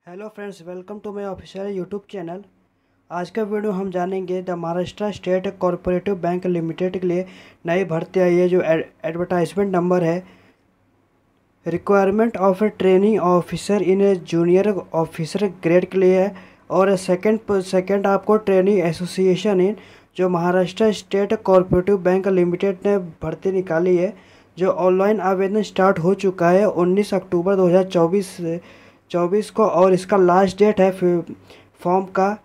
Hello friends, welcome to my official YouTube channel. आज का video हम जानेंगे the Maharashtra state cooperative bank limited के लिए नई भर्ती आई है। जो एडवर्टाइजमेंट नंबर है, requirement of a training officer in a junior officer grade के लिए है। और सेकंड आपको ट्रेनिंग एसोसिएशन इन जो Maharashtra state cooperative bank limited ने भर्ती निकाली है, जो ऑनलाइन आवेदन स्टार्ट हो चुका है 19 अक्टूबर 2024 को। और इसका लास्ट डेट है फॉर्म का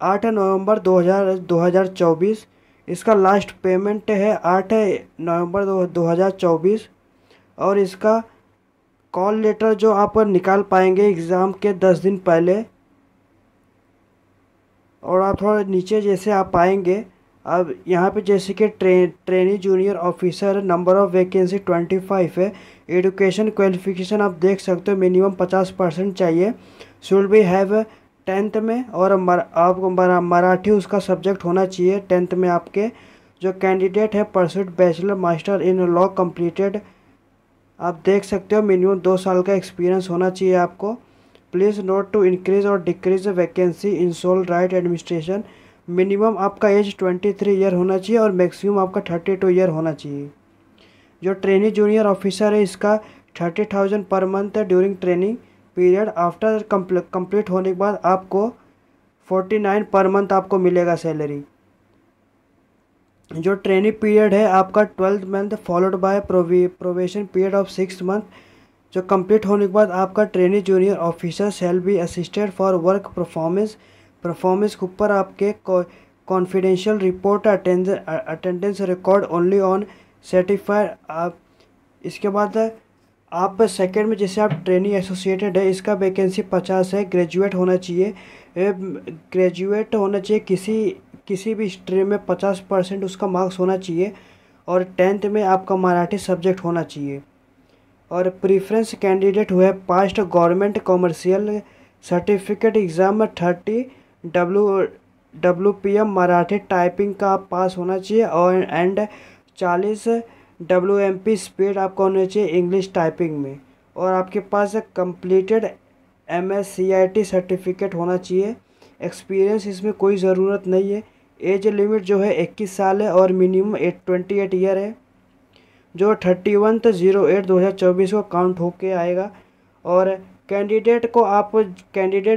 8 नवंबर 2024। इसका लास्ट पेमेंट है 8 नवंबर 2024। और इसका कॉल लेटर जो आप निकाल पाएंगे एग्ज़ाम के 10 दिन पहले। और आप थोड़ा नीचे जैसे आप आएंगे, अब यहाँ पे जैसे कि trainee junior officer, number of vacancy 25 है। एजुकेशन क्वालिफिकेशन आप देख सकते हो, मिनिमम 50% चाहिए। शुड बी हैव 10th में, और आपको मराठी उसका सब्जेक्ट होना चाहिए 10th में आपके। जो कैंडिडेट है pursued bachelor master in law completed, आप देख सकते हो मिनिमम 2 साल का एक्सपीरियंस होना चाहिए आपको। प्लीज़ नोट टू इंक्रीज और decrease vacancy in sole right administration, minimum आपका एज 23 ईयर होना चाहिए और मैक्सिमम आपका 32 ईयर होना चाहिए। जो ट्रेनी जूनियर ऑफिसर है, इसका 30,000 पर मंथ है during training period. After complete होने के बाद आपको 49 पर मंथ आपको मिलेगा सैलरी। जो ट्रेनिंग पीरियड है आपका 12th month followed by probation period of 6 month. जो कंप्लीट होने के बाद आपका trainee junior officer shall be assisted for work performance के ऊपर आपके confidential report attendance record only on certified. आप इसके बाद आप सेकेंड में जैसे आप ट्रेनिंग एसोसिएटेड है, इसका वैकेंसी 50 है। ग्रेजुएट होना चाहिए, किसी भी स्ट्रीम में 50% उसका मार्क्स होना चाहिए। और 10th में आपका मराठी सब्जेक्ट होना चाहिए। और प्रीफ्रेंस कैंडिडेट हुए past government commercial certificate exam में 30 WPM मराठी टाइपिंग का आप पास होना चाहिए। और 40 WMP स्पीड आपका होना चाहिए इंग्लिश टाइपिंग में। और आपके पास कंप्लीटेड MSCIT सर्टिफिकेट होना चाहिए। एक्सपीरियंस इसमें कोई ज़रूरत नहीं है। एज लिमिट जो है 21 साल है और मिनिमम 28 ईयर है। जो 31/08/2024 को काउंट होके आएगा। और candidate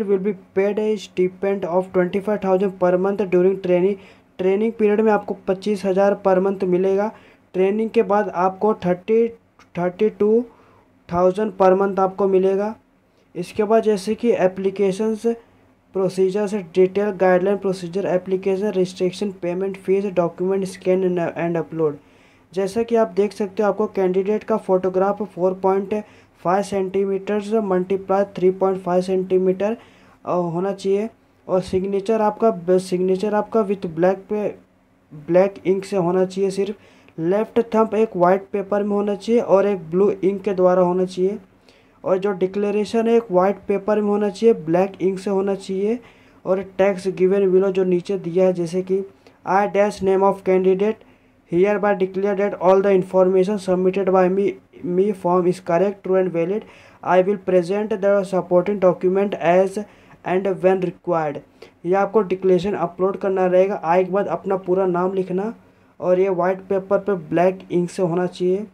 will be paid A stipend of 25,000 per month during training period में आपको 25,000 पर मंथ मिलेगा। ट्रेनिंग के बाद आपको 32,000 पर मंथ आपको मिलेगा। इसके बाद जैसे कि एप्लीकेशंस प्रोसीजर से detail guideline procedure application restriction payment fees document scan and upload. जैसा कि आप देख सकते हो, आपको कैंडिडेट का फोटोग्राफ 4.5 सेंटीमीटर मल्टीप्लाई 3.5 सेंटीमीटर होना चाहिए। और सिग्नेचर आपका विथ ब्लैक इंक से होना चाहिए। सिर्फ लेफ्ट थंब एक वाइट पेपर में होना चाहिए और एक ब्लू इंक के द्वारा होना चाहिए। और जो डिक्लेरेशन है एक वाइट पेपर में होना चाहिए, ब्लैक इंक से होना चाहिए। और टैक्स गिवन बिलो जो नीचे दिया है, जैसे कि I dash name of candidate hereby declare that all the information submitted by me form is correct, true and valid. I will present the supporting document as and when required. ये आपको declaration upload करना रहेगा। आए के बाद अपना पूरा नाम लिखना और ये वाइट पेपर पे ब्लैक इंक से होना चाहिए।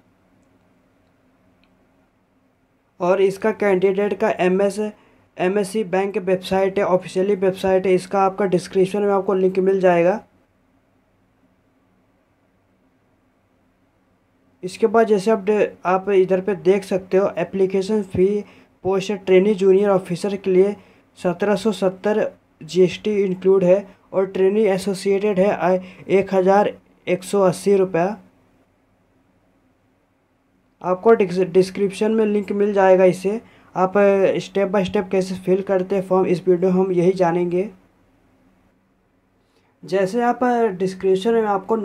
और इसका कैंडिडेट का MSC बैंक वेबसाइट है, ऑफिशियली वेबसाइट है। इसका आपका डिस्क्रिप्शन में आपको लिंक मिल जाएगा। इसके बाद जैसे आप इधर पे देख सकते हो, application fee post trainee junior officer के लिए 1770 GST इंक्लूड है। और ट्रेनी एसोसिएटेड है 1,180 रुपया। आपको डिस्क्रिप्शन में लिंक मिल जाएगा। इसे आप स्टेप बाय स्टेप कैसे फिल करते हैं फॉर्म, इस वीडियो हम यही जानेंगे। जैसे आप डिस्क्रिप्शन में आपको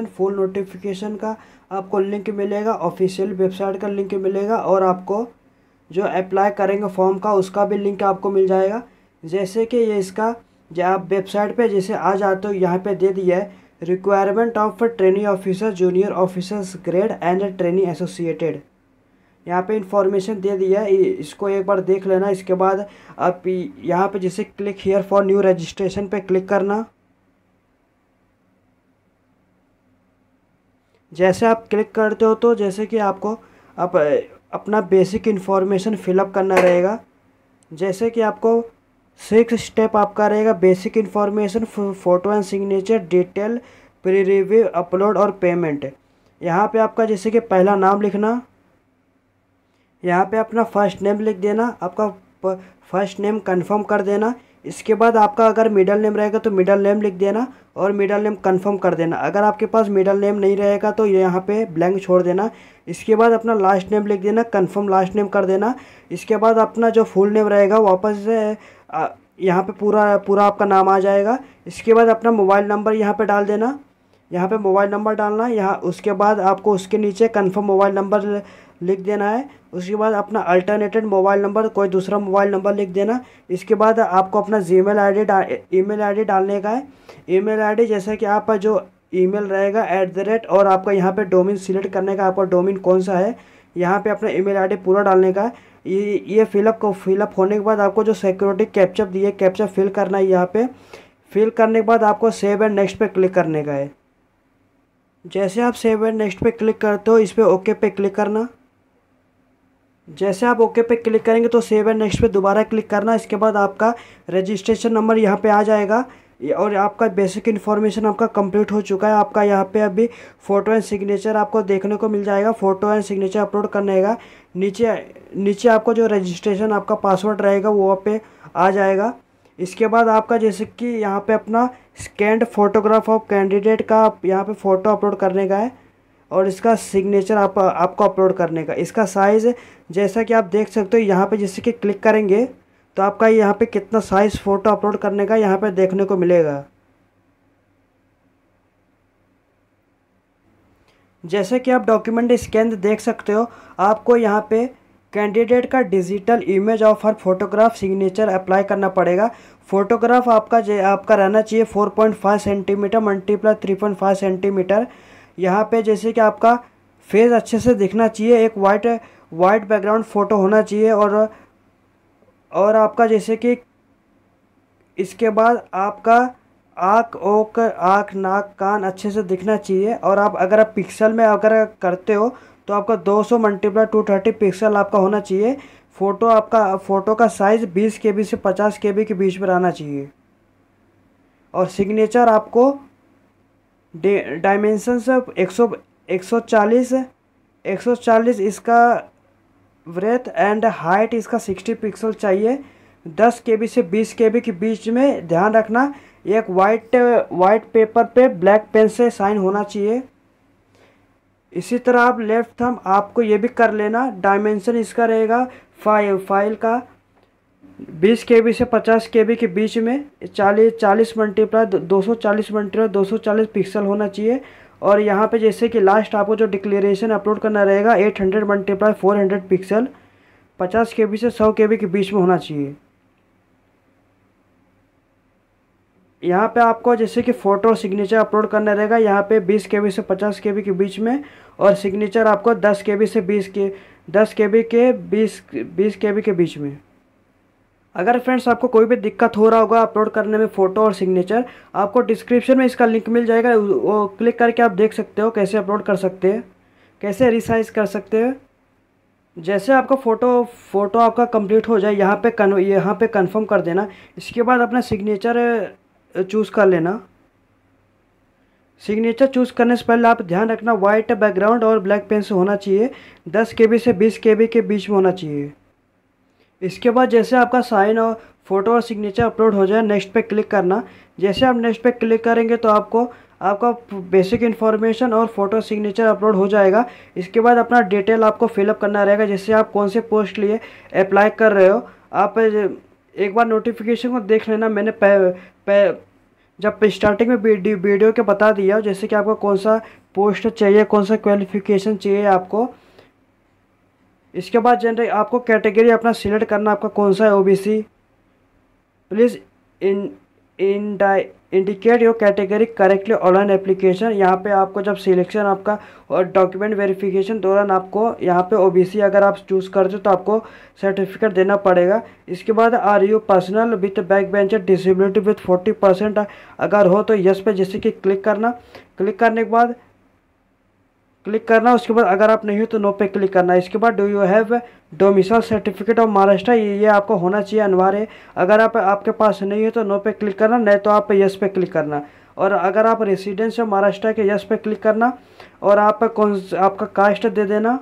फुल नोटिफिकेशन का आपको लिंक मिलेगा, ऑफिशियल वेबसाइट का लिंक मिलेगा। और आपको जो अप्लाई करेंगे फॉर्म का उसका भी लिंक आपको मिल जाएगा। जैसे कि ये इसका जब आप वेबसाइट पे जैसे आ जाते हो, यहाँ पे दे दिया है requirement of training officer junior officers grade and training associated. यहाँ पे इंफॉर्मेशन दे दिया है, इसको एक बार देख लेना। इसके बाद आप यहाँ पे जैसे click here for new registration पे क्लिक करना। जैसे आप क्लिक करते हो तो जैसे कि आपको आप अपना बेसिक इन्फॉर्मेशन फिलअप करना रहेगा। जैसे कि आपको 6 स्टेप आपका रहेगा, basic information, photo and signature, detail, pre review, upload और पेमेंट। यहाँ पे आपका जैसे कि पहला नाम लिखना, यहाँ पे अपना फर्स्ट नेम लिख देना, आपका फर्स्ट नेम कंफर्म कर देना। इसके बाद आपका अगर मिडल नेम रहेगा तो मिडल नेम लिख देना और मिडल नेम कंफर्म कर देना। अगर आपके पास मिडल नेम नहीं रहेगा तो यहाँ पे ब्लैंक छोड़ देना। इसके बाद अपना लास्ट नेम लिख देना, कंफर्म लास्ट नेम कर देना। इसके बाद अपना जो फुल नेम रहेगा वापस से यहाँ पे पूरा आपका नाम आ जाएगा। इसके बाद अपना मोबाइल नंबर यहाँ पे डाल देना, यहाँ पे मोबाइल नंबर डालना यहाँ। उसके बाद आपको उसके नीचे कंफर्म मोबाइल नंबर लिख देना है। उसके बाद अपना अल्टरनेटेड मोबाइल नंबर, कोई दूसरा मोबाइल नंबर लिख देना। इसके बाद आपको अपना ईमेल आईडी डालने का है। ईमेल आईडी जैसे कि आपका जो ईमेल रहेगा @ और आपका यहाँ पे डोमेन सिलेक्ट करने का, आपका डोमेन कौन सा है, यहाँ पे अपना ईमेल आईडी पूरा डालने का है। ये फिलअप होने के बाद आपको जो सिक्योरिटी कैप्चा दिए, कैप्चा फिल करना है। यहाँ पे फिल करने के बाद आपको सेव एंड नेक्स्ट पे क्लिक करने का है। जैसे आप सेव एंड नेक्स्ट पे क्लिक करते हो, इस पर ओके पे क्लिक करना। जैसे आप ओके पे क्लिक करेंगे तो सेव एंड नेक्स्ट पे दोबारा क्लिक करना। इसके बाद आपका रजिस्ट्रेशन नंबर यहाँ पे आ जाएगा और आपका बेसिक इन्फॉर्मेशन आपका कंप्लीट हो चुका है। आपका यहाँ पे अभी फ़ोटो एंड सिग्नेचर आपको देखने को मिल जाएगा। फ़ोटो एंड सिग्नेचर अपलोड करने का नीचे आपको जो रजिस्ट्रेशन आपका पासवर्ड रहेगा वो वहाँ पे आ जाएगा। इसके बाद आपका जैसे कि यहाँ पे अपना स्कैन्ड फोटोग्राफ ऑफ कैंडिडेट का यहाँ पे फ़ोटो अपलोड करने का है और इसका सिग्नेचर आपको अपलोड करने का। इसका साइज़ जैसा कि आप देख सकते हो, यहाँ पे जैसे कि क्लिक करेंगे तो आपका यहाँ पे कितना साइज़ फ़ोटो अपलोड करने का यहाँ पे देखने को मिलेगा। जैसे कि आप डॉक्यूमेंट स्कैन देख सकते हो, आपको यहाँ पे कैंडिडेट का digital image of her photograph signature apply करना पड़ेगा। फ़ोटोग्राफ आपका रहना चाहिए 4.5 सेंटीमीटर मल्टीप्लाई 3.5 सेंटीमीटर। यहाँ पे जैसे कि आपका फेस अच्छे से दिखना चाहिए, एक वाइट बैकग्राउंड फ़ोटो होना चाहिए और आपका जैसे कि इसके बाद आपका आँख नाक कान अच्छे से दिखना चाहिए। और अगर आप पिक्सल में अगर करते हो तो आपका 200 × 230 पिक्सल आपका होना चाहिए। फ़ोटो का साइज़ 20 KB से 50 KB के बीच में रहना चाहिए। और सिग्नेचर आपको डायमेंशन से 140 इसका ब्रेथ एंड हाइट इसका 60 पिक्सल चाहिए। 10 KB से 20 KB के बीच में ध्यान रखना। एक वाइट पेपर पे ब्लैक पेन से साइन होना चाहिए। इसी तरह आप लेफ्ट थंब आपको ये भी कर लेना। डायमेंशन इसका रहेगा फाइल का 20 KB से 50 KB के बीच में 40 मल्टीप्लाई 240 पिक्सल होना चाहिए। और यहाँ पे जैसे कि लास्ट आपको जो डिक्लेरेशन अपलोड करना रहेगा 800 × 400 पिक्सल 50 KB से 100 KB के बीच में होना चाहिए। यहाँ पे आपको जैसे कि फ़ोटो और सिग्नेचर अपलोड करना रहेगा, यहाँ पे 20 KB से 50 KB के बीच में और सिग्नेचर आपको 10 KB से 20 KB के बीच में। अगर फ्रेंड्स आपको कोई भी दिक्कत हो रहा होगा अपलोड करने में फ़ोटो और सिग्नेचर, आपको डिस्क्रिप्शन में इसका लिंक मिल जाएगा, वो क्लिक करके आप देख सकते हो कैसे अपलोड कर सकते हैं, कैसे रिसाइज कर सकते हैं। जैसे आपका फ़ोटो आपका कंप्लीट हो जाए यहाँ पे कंफर्म कर देना। इसके बाद अपना सिग्नेचर चूज़ कर लेना। सिग्नेचर चूज़ करने से पहले आप ध्यान रखना वाइट बैकग्राउंड और ब्लैक पेन से होना चाहिए, 10 KB से 20 KB के बीच में होना चाहिए। इसके बाद जैसे आपका साइन और फ़ोटो और सिग्नेचर अपलोड हो जाए नेक्स्ट पे क्लिक करना। जैसे आप नेक्स्ट पे क्लिक करेंगे तो आपका बेसिक इन्फॉर्मेशन और फ़ोटो सिग्नेचर अपलोड हो जाएगा। इसके बाद अपना डिटेल आपको फिलअप करना रहेगा, जैसे आप कौन से पोस्ट लिए अप्लाई कर रहे हो। आप एक बार नोटिफिकेशन को देख लेना, मैंने जब स्टार्टिंग में वीडियो के बता दिया जैसे कि आपको कौन सा पोस्ट चाहिए, कौन सा क्वालिफिकेशन चाहिए आपको। इसके बाद आपको कैटेगरी अपना सिलेक्ट करना, आपका कौन सा है, OBC। Please indicate your category correctly online application. यहाँ पे आपको जब सिलेक्शन आपका और डॉक्यूमेंट वेरिफिकेशन दौरान आपको यहाँ पे ओबीसी अगर आप चूज़ करते हो तो आपको सर्टिफिकेट देना पड़ेगा। इसके बाद are you personal with back bencher disability with 40% अगर हो तो यस पे जैसे कि क्लिक करना। क्लिक करने के बाद उसके बाद अगर आप नहीं हो तो नो पे क्लिक करना। इसके बाद do you have domicile certificate of Maharashtra, ये आपको होना चाहिए, अनिवार्य है। अगर आपके पास नहीं है तो नो पे क्लिक करना, नहीं तो आप यस पे क्लिक करना। और अगर आप रेसिडेंस है महाराष्ट्र के, यस पे क्लिक करना। और आप आपका कास्ट दे देना।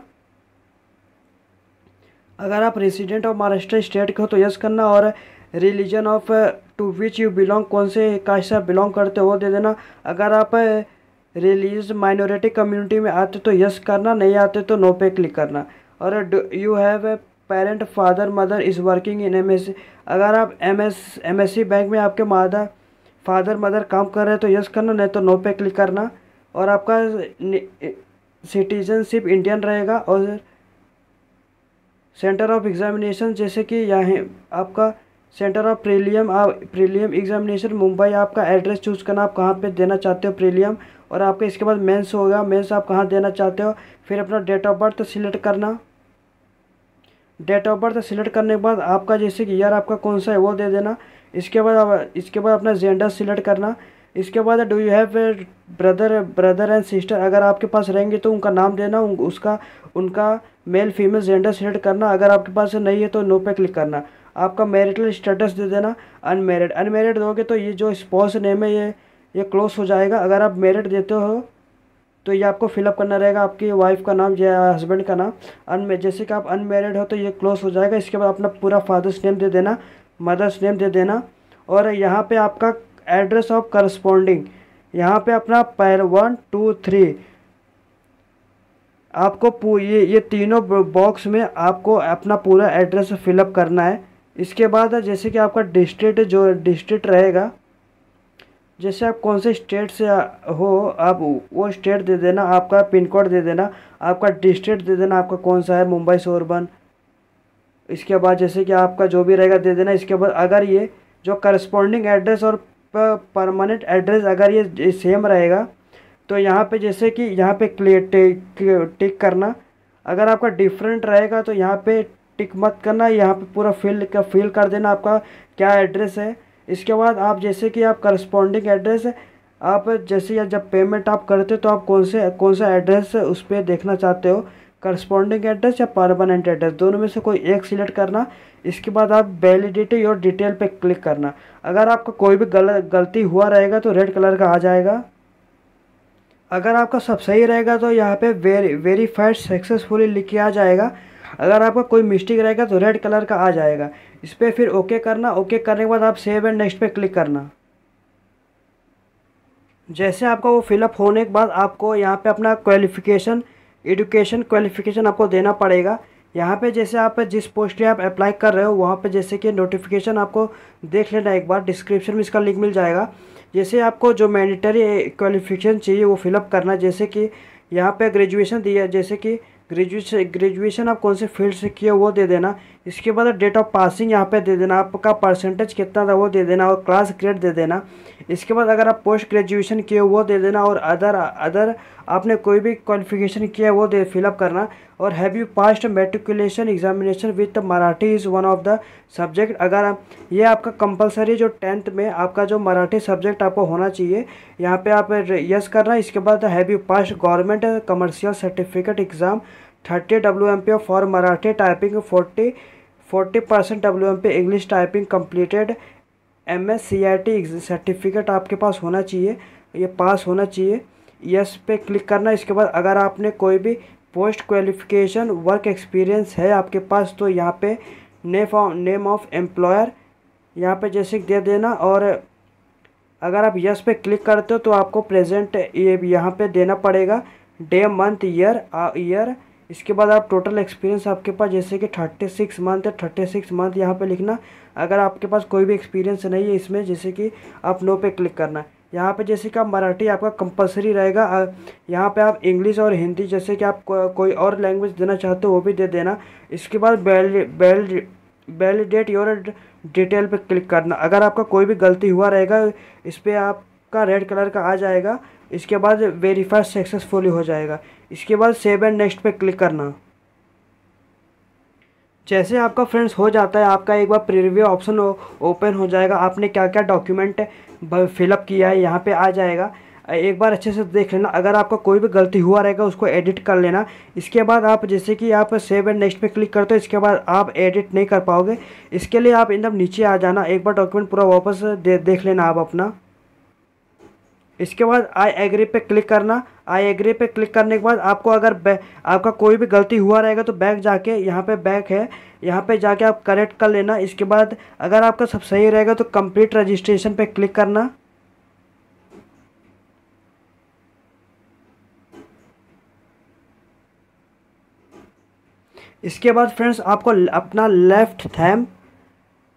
अगर आप रेसिडेंट ऑफ महाराष्ट्र स्टेट के हो तो यस करना। और religion of to which you belong, कौन से कास्ट से आप बिलोंग करते हो वो दे देना। अगर आप रिलीजियस माइनॉरिटी कम्युनिटी में आते तो यस करना, नहीं आते तो नो पे क्लिक करना। और you have a parent father mother is working in MSc, अगर आप एमएससी बैंक में आपके फादर मदर काम कर रहे हैं तो यस करना, नहीं तो नो पे क्लिक करना। और आपका सिटीजनशिप इंडियन रहेगा। और सेंटर ऑफ एग्जामिनेशन जैसे कि यहाँ आपका centre of prelim examination Mumbai, आपका एड्रेस चूज़ करना, आप कहाँ पे देना चाहते हो प्रीलियम। और आपका इसके बाद मेंस होगा, मेंस आप कहाँ देना चाहते हो। फिर अपना डेट ऑफ बर्थ सिलेक्ट करना। डेट ऑफ बर्थ सिलेक्ट करने के बाद आपका जैसे कि ईयर आपका कौन सा है वो दे देना। इसके बाद अपना जेंडर सिलेक्ट करना। इसके बाद do you have brother and sister, अगर आपके पास रहेंगे तो उनका नाम देना, उनका मेल फीमेल जेंडर सिलेक्ट करना। अगर आपके पास नहीं है तो नो पे क्लिक करना। आपका मैरिटल स्टेटस दे देना, अनमेरिड दोगे तो ये जो स्पाउस नेम है ये क्लोज हो जाएगा। अगर आप मैरिड देते हो तो ये आपको फिलअप करना रहेगा, आपकी वाइफ का नाम या हस्बैंड का नाम। जैसे कि आप अनमेरिड हो तो ये क्लोज हो जाएगा। इसके बाद अपना पूरा फादर्स नेम दे देना, मदर्स नेम दे देना। और यहाँ पे आपका एड्रेस ऑफ करस्पॉन्डिंग, यहाँ पे अपना 1 2 3 आपको ये तीनों बॉक्स में आपको अपना पूरा एड्रेस फिलअप करना है। इसके बाद जैसे कि आपका डिस्ट्रिक्ट रहेगा, जैसे आप कौन से स्टेट से हो आप वो स्टेट दे देना, आपका पिन कोड दे देना, आपका डिस्ट्रिक्ट दे देना, आपका कौन सा है मुंबई से अर्बन। इसके बाद जैसे कि आपका जो भी रहेगा दे देना। इसके बाद अगर ये जो करस्पॉन्डिंग एड्रेस और परमानेंट एड्रेस अगर ये सेम रहेगा तो यहाँ पे जैसे कि यहाँ पे टिक करना। अगर आपका डिफरेंट रहेगा तो यहाँ पे टिक मत करना, यहाँ पे पूरा फिल कर देना आपका क्या एड्रेस है। इसके बाद आप जैसे कि आप करस्पॉन्डिंग एड्रेस आप जैसे या जब पेमेंट आप करते हो तो आप कौन सा एड्रेस उस पर देखना चाहते हो, करस्पॉन्डिंग एड्रेस या परमानेंट एड्रेस, दोनों में से कोई एक सिलेक्ट करना। इसके बाद आप वैलिडिटी और डिटेल पे क्लिक करना। अगर आपका कोई भी गलती हुआ रहेगा तो रेड कलर का आ जाएगा। अगर आपका सब सही रहेगा तो यहाँ पे वेरीफाइड सक्सेसफुली लिख के आ जाएगा। अगर आपका कोई मिस्टेक रहेगा तो रेड कलर का आ जाएगा। इस पर फिर ओके करना। ओके करने के बाद आप सेव एंड नेक्स्ट पे क्लिक करना। जैसे आपका वो फिलअप होने के बाद आपको यहाँ पे अपना एजुकेशन क्वालिफिकेशन आपको देना पड़ेगा। यहाँ पे जैसे आप जिस पोस्ट पे आप अप्लाई कर रहे हो वहाँ पे जैसे कि नोटिफिकेशन आपको देख लेना एक बार, डिस्क्रिप्शन में इसका लिंक मिल जाएगा। जैसे आपको जो मैंडेटरी क्वालिफिकेशन चाहिए वो फिलअप करना। जैसे कि यहाँ पे ग्रेजुएशन दिया, जैसे कि ग्रेजुएशन आप कौन से फील्ड से किए वो दे देना। इसके बाद डेट ऑफ पासिंग यहाँ पे दे देना, आपका परसेंटेज कितना था वो दे देना और क्लास ग्रेड दे देना। इसके बाद अगर आप पोस्ट ग्रेजुएशन किए वो दे देना और अदर आपने कोई भी क्वालिफिकेशन किया वो फिलअप करना। और have you passed matriculation examination with Marathi is one of the subject, अगर ये आपका कंपलसरी जो 10th में आपका जो मराठी सब्जेक्ट आपको होना चाहिए, यहाँ पे आप यस करना। इसके बाद have you passed government commercial certificate exam 30 WMP for Marathi typing 40% WMP English typing completed MS CIT certificate आपके पास होना चाहिए, ये पास होना चाहिए। यस पे क्लिक करना। इसके बाद अगर आपने कोई भी पोस्ट क्वालिफिकेशन वर्क एक्सपीरियंस है आपके पास तो यहाँ पे नेम ऑफ एम्प्लॉयर यहाँ पे जैसे दे देना। और अगर आप यस पे क्लिक करते हो तो आपको प्रेजेंट ये यहाँ पे देना पड़ेगा, डे मंथ ईयर। इसके बाद आप टोटल एक्सपीरियंस आपके पास जैसे कि 36 मंथ है, 36 मंथ यहाँ पे लिखना। अगर आपके पास कोई भी एक्सपीरियंस नहीं है इसमें जैसे कि आप नो पे क्लिक करना। यहाँ पे जैसे कि आप मराठी आपका कंपलसरी रहेगा। यहाँ पे आप इंग्लिश और हिंदी जैसे कि आप कोई और लैंग्वेज देना चाहते हो वो भी दे देना। इसके बाद वैलिडेट योर डिटेल पे क्लिक करना। अगर आपका कोई भी गलती हुआ रहेगा इस पर आपका रेड कलर का आ जाएगा। इसके बाद वेरीफाई सक्सेसफुली हो जाएगा। इसके बाद सेव एंड नेक्स्ट पे क्लिक करना। जैसे आपका फ्रेंड्स हो जाता है, आपका एक बार प्रीव्यू ऑप्शन ओपन हो जाएगा। आपने क्या क्या डॉक्यूमेंट फिलअप किया है यहाँ पे आ जाएगा। एक बार अच्छे से देख लेना। अगर आपका कोई भी गलती हुआ रहेगा उसको एडिट कर लेना। इसके बाद आप जैसे कि आप सेव एंड नेक्स्ट पे क्लिक करते हो, इसके बाद आप एडिट नहीं कर पाओगे। इसके लिए आप एकदम नीचे आ जाना, एक बार डॉक्यूमेंट पूरा वापस देख लेना आप अपना। इसके बाद आई एग्री पे क्लिक करना। आई एग्री पे क्लिक करने के बाद आपको अगर आपका कोई भी गलती हुआ रहेगा तो बैक जाके यहाँ पे बैक है, यहाँ पे जाके आप करेक्ट कर लेना। इसके बाद अगर आपका सब सही रहेगा तो कंप्लीट रजिस्ट्रेशन पे क्लिक करना। इसके बाद फ्रेंड्स आपको अपना left thumb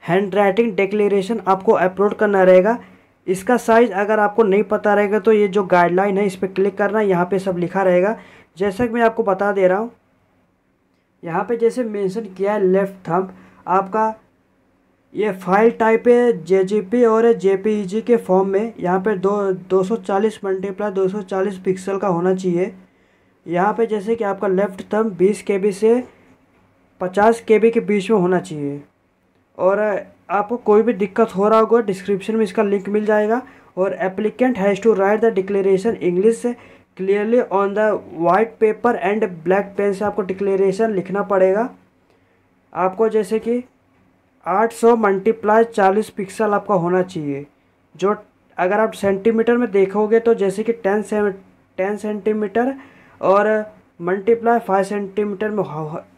hand writing declaration आपको अपलोड करना रहेगा। इसका साइज़ अगर आपको नहीं पता रहेगा तो ये जो गाइडलाइन है इस पर क्लिक करना। यहाँ पे सब लिखा रहेगा। जैसा कि मैं आपको बता दे रहा हूँ, यहाँ पे जैसे मेंशन किया है लेफ्ट थंब, आपका ये फाइल टाइप है JPG और JPEG के फॉर्म में। यहाँ पे 240 × 240 पिक्सल का होना चाहिए। यहाँ पे जैसे कि आपका लेफ्ट थंब 20 KB से 50 KB के बीच में होना चाहिए। और आपको कोई भी दिक्कत हो रहा होगा डिस्क्रिप्शन में इसका लिंक मिल जाएगा। और applicant has to write the declaration English clearly on the white paper and black pen से आपको डिक्लेरेशन लिखना पड़ेगा। आपको जैसे कि 800 × 40 पिक्सल आपका होना चाहिए। जो अगर आप सेंटीमीटर में देखोगे तो जैसे कि 10 सेंटीमीटर और मल्टीप्लाई 5 सेंटीमीटर में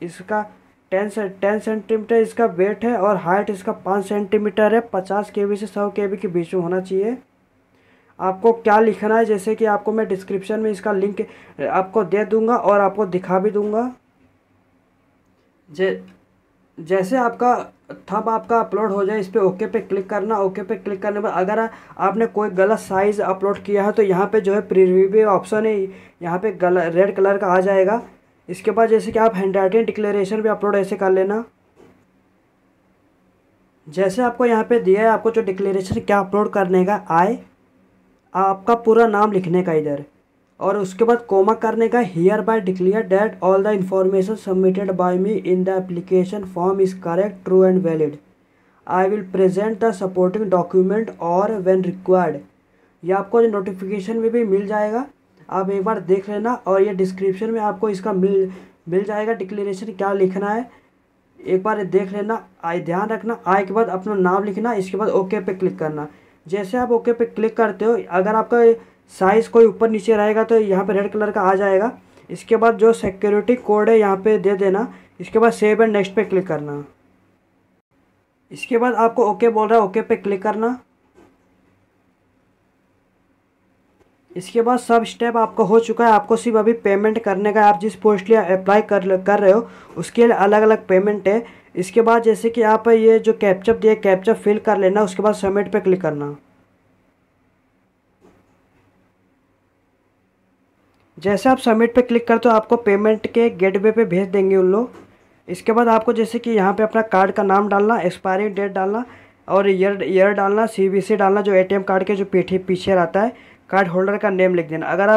इसका 10 सेंटीमीटर इसका वेट है और हाइट इसका 5 सेंटीमीटर है। 50 KB से 100 KB के बीच में होना चाहिए। आपको क्या लिखना है जैसे कि आपको मैं डिस्क्रिप्शन में इसका लिंक आपको दे दूंगा और आपको दिखा भी दूंगा। जैसे आपका थंब आपका अपलोड हो जाए इस पर ओके पे क्लिक करना। ओके पे क्लिक करने पर अगर आपने कोई गलत साइज़ अपलोड किया है तो यहाँ पे जो है प्रीव्यू ऑप्शन है, यहाँ पे रेड कलर का आ जाएगा। इसके बाद जैसे कि आप हैंड राइटिंग डिक्लेरेशन भी अपलोड ऐसे कर लेना। जैसे आपको यहाँ पे दिया है, आपको जो डिक्लेरेशन क्या अपलोड करने का आपका पूरा नाम लिखने का इधर, और उसके बाद कोमा करने का। Here bye declare that all the information submitted by me in the application form is correct, true and valid. I will present the supporting document और व्हेन रिक्वायर्ड। ये आपको नोटिफिकेशन में भी मिल जाएगा, आप एक बार देख लेना। और ये डिस्क्रिप्शन में आपको इसका मिल जाएगा डिक्लेरेशन क्या लिखना है, एक बार देख लेना। ध्यान रखना, आए के बाद अपना नाम लिखना। इसके बाद ओके पे क्लिक करना। जैसे आप ओके पे क्लिक करते हो, अगर आपका साइज़ कोई ऊपर नीचे रहेगा तो यहाँ पे रेड कलर का आ जाएगा। इसके बाद जो सिक्योरिटी कोड है यहाँ पे दे देना। इसके बाद सेव एंड नेक्स्ट पे क्लिक करना। इसके बाद आपको ओके बोल रहा है, ओके पे क्लिक करना। इसके बाद सब स्टेप आपका हो चुका है। आपको सिर्फ अभी पेमेंट करने का, आप जिस पोस्ट लिए अप्लाई कर रहे हो उसके लिए अलग अलग पेमेंट है। इसके बाद जैसे कि आप ये जो कैप्चा दिए कैप्चा फिल कर लेना। उसके बाद सबमिट पे क्लिक करना। जैसे आप सबमिट पे क्लिक करते हो आपको पेमेंट के गेटवे पे भेज देंगे उन लोग। इसके बाद आपको जैसे कि यहाँ पे अपना कार्ड का नाम डालना, एक्सपायरी डेट डालना और ईयर डालना, CVC डालना, जो ATM कार्ड के जो पीछे रहता है। कार्ड होल्डर का नेम लिख देना। अगर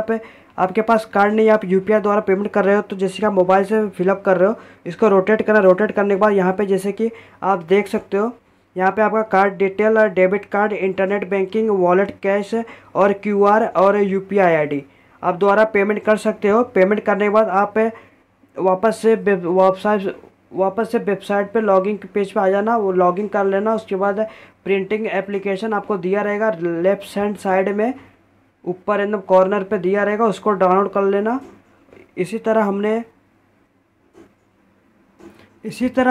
आपके पास कार्ड नहीं, आप UPI द्वारा पेमेंट कर रहे हो तो जैसे कि आप मोबाइल से फिलअप कर रहे हो, इसको रोटेट करना। रोटेट करने के बाद यहाँ पे जैसे कि आप देख सकते हो, यहाँ पे आपका कार्ड डिटेल और debit card, internet banking, wallet, cash और QR और UPI ID आप द्वारा पेमेंट कर सकते हो। पेमेंट करने के बाद आप वापस से वेबसाइट पे लॉगिन पेज पे आ जाना, वो लॉगिन कर लेना। उसके बाद प्रिंटिंग एप्लीकेशन आपको दिया रहेगा लेफ्ट हैंड साइड में ऊपर एकदम कॉर्नर पे दिया रहेगा, उसको डाउनलोड कर लेना। इसी तरह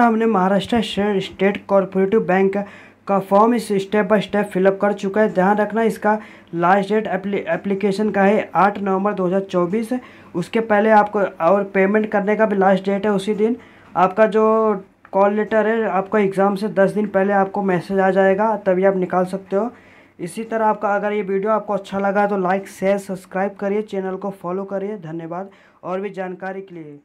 हमने महाराष्ट्र स्टेट कोऑपरेटिव बैंक का फॉर्म इस स्टेप बाय स्टेप फिलअप कर चुका है। ध्यान रखना इसका लास्ट डेट एप्लीकेशन का है 8 नवंबर 2024। उसके पहले आपको और पेमेंट करने का भी लास्ट डेट है उसी दिन। आपका जो कॉल लेटर है आपका एग्ज़ाम से 10 दिन पहले आपको मैसेज आ जाएगा, तभी आप निकाल सकते हो। इसी तरह आपका अगर ये वीडियो आपको अच्छा लगा तो लाइक शेयर सब्सक्राइब करिए, चैनल को फॉलो करिए। धन्यवाद और भी जानकारी के लिए।